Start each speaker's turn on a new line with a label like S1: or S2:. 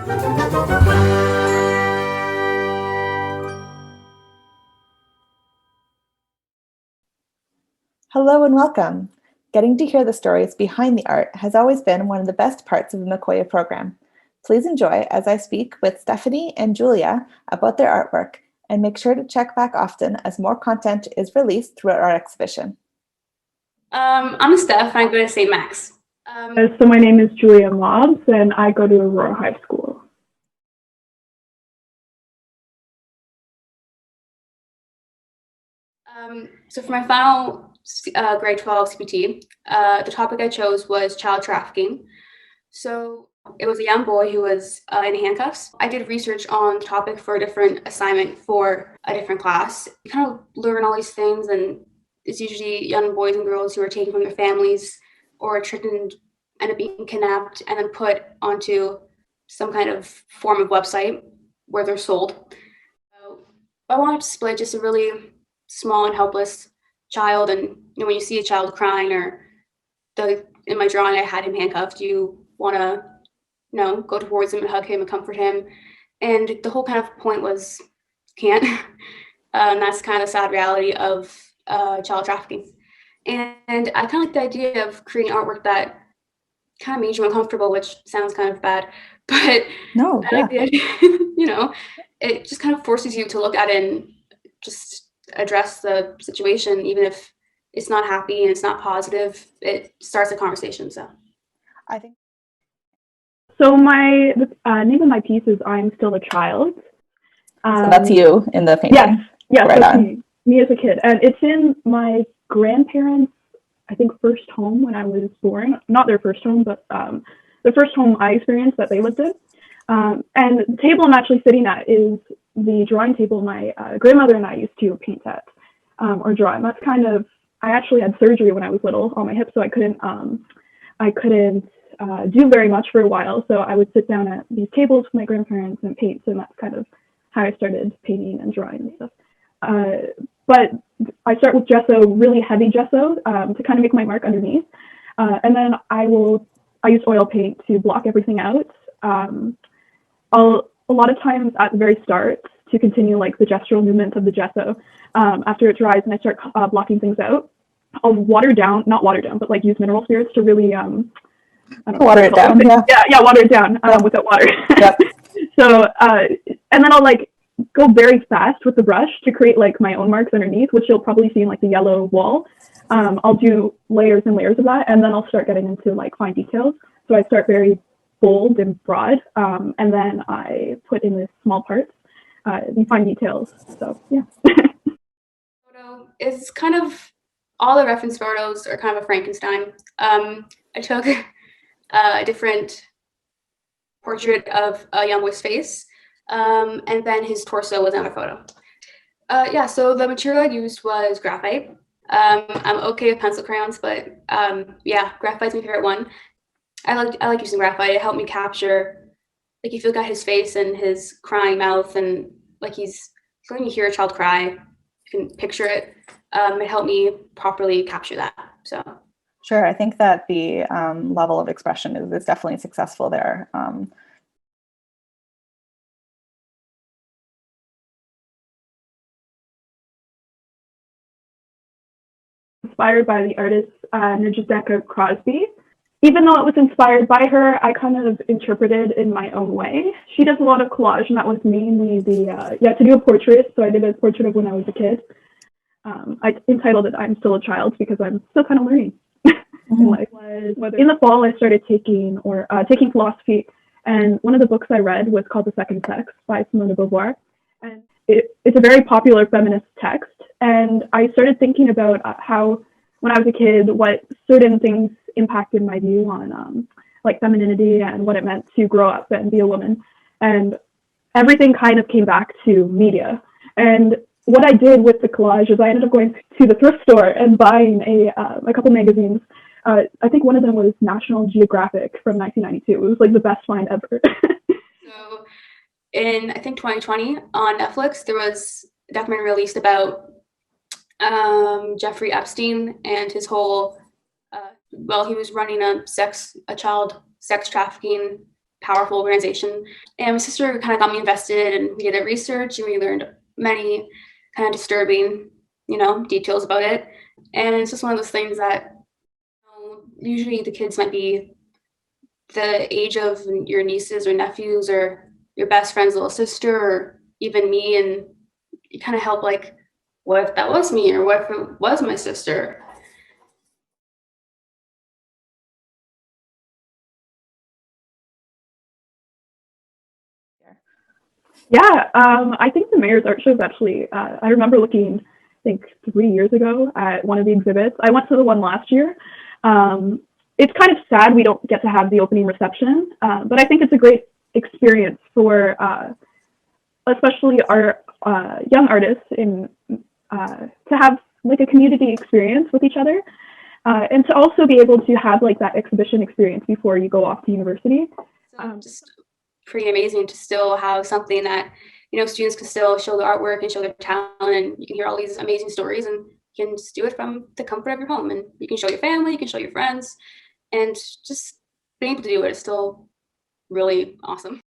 S1: Hello and welcome. Getting to hear the stories behind the art has always been one of the best parts of the MCOYA program. Please enjoy as I speak with Stephanie and Julia about their artwork, and make sure to check back often as more content is released throughout our exhibition.
S2: I'm Steph, and I go to St. Max.
S3: So my name is Julia Mobbs, and I go to Aurora High School.
S2: So for my final grade 12 CPT, the topic I chose was child trafficking. So it was a young boy who was in handcuffs. I did research on the topic for a different assignment for a different class. You kind of learn all these things, and it's usually young boys and girls who are taken from their families or tricked and end up being kidnapped and then put onto some kind of form of website where they're sold. So I wanted to display just a really small and helpless child, and when you see a child crying, or in my drawing I had him handcuffed, you want to go towards him and hug him and comfort him, and the whole kind of point was can't. And that's kind of the sad reality of child trafficking. And I kind of like the idea of creating artwork that kind of made you uncomfortable, which sounds kind of bad, but
S1: No,
S2: I like the idea, it just kind of forces you to look at it and just address the situation, even if it's not happy and it's not positive. It starts a conversation. So
S1: I think
S3: so. The name of my piece is "I'm Still a Child."
S1: so. That's you in the painting.
S3: Yes,
S1: right
S3: that's
S1: on.
S3: me as a kid, and it's in my grandparents', I think, first home when I was born. Not their first home, but the first home I experienced that they lived in. And the table I'm actually sitting at is the drawing table my grandmother and I used to paint at or draw. And that's kind of, I actually had surgery when I was little on my hip, so I couldn't do very much for a while. So I would sit down at these tables with my grandparents and paint. And that's kind of how I started painting and drawing and stuff. But I start with gesso, really heavy gesso, to kind of make my mark underneath. And then I use oil paint to block everything out. A lot of times at the very start, to continue like the gestural movement of the gesso, after it dries and I start blocking things out, I'll not water down, but like use mineral spirits to really,
S1: water it down.
S3: Yeah, water it down without water.
S1: Yep.
S3: So, and then I'll like go very fast with the brush to create like my own marks underneath, which you'll probably see in like the yellow wall. I'll do layers and layers of that, and then I'll start getting into like fine details. So I start very bold and broad, and then I put in the small parts, the fine details. So yeah.
S2: photo is kind of, all the reference photos are kind of a Frankenstein. I took a different portrait of a young boy's face, and then his torso was another photo. So the material I used was graphite. I'm okay with pencil crayons, but graphite's my favorite one. I like using graphite. It helped me capture, like, if you look at his face and his crying mouth, and like when you hear a child cry, you can picture it. It helped me properly capture that. So
S1: Sure, I think that the level of expression is definitely successful there.
S3: Inspired by the artist Nijadeka Crosby. Even though it was inspired by her, I kind of interpreted in my own way. She does a lot of collage, and that was mainly to do a portrait. So I did a portrait of when I was a kid. I entitled it "I'm Still a Child" because I'm still kind of learning. In life. In the fall, I started taking philosophy, and one of the books I read was called "The Second Sex" by Simone de Beauvoir, and it's a very popular feminist text. And I started thinking about how, when I was a kid, what certain things impacted my view on like femininity and what it meant to grow up and be a woman, and everything kind of came back to media. And what I did with the collage is I ended up going to the thrift store and buying a couple magazines. I think one of them was National Geographic from 1992. It was like the best find ever.
S2: So in, I think, 2020 on Netflix, there was a documentary released about Jeffrey Epstein and his whole, he was running a child sex trafficking powerful organization. And my sister kind of got me invested, and we did a research, and we learned many kind of disturbing, details about it. And it's just one of those things that usually the kids might be the age of your nieces or nephews or your best friend's little sister or even me, and you kind of help like, what if that was me, or what if it was my sister?
S3: Yeah, I think the mayor's art show is actually, I remember looking, I think 3 years ago at one of the exhibits. I went to the one last year. It's kind of sad we don't get to have the opening reception, but I think it's a great experience for especially our young artists to have like a community experience with each other, and to also be able to have like that exhibition experience before you go off to university.
S2: Just pretty amazing to still have something that students can still show their artwork and show their talent, and you can hear all these amazing stories, and you can just do it from the comfort of your home, and you can show your family, you can show your friends, and just being able to do it is still really awesome.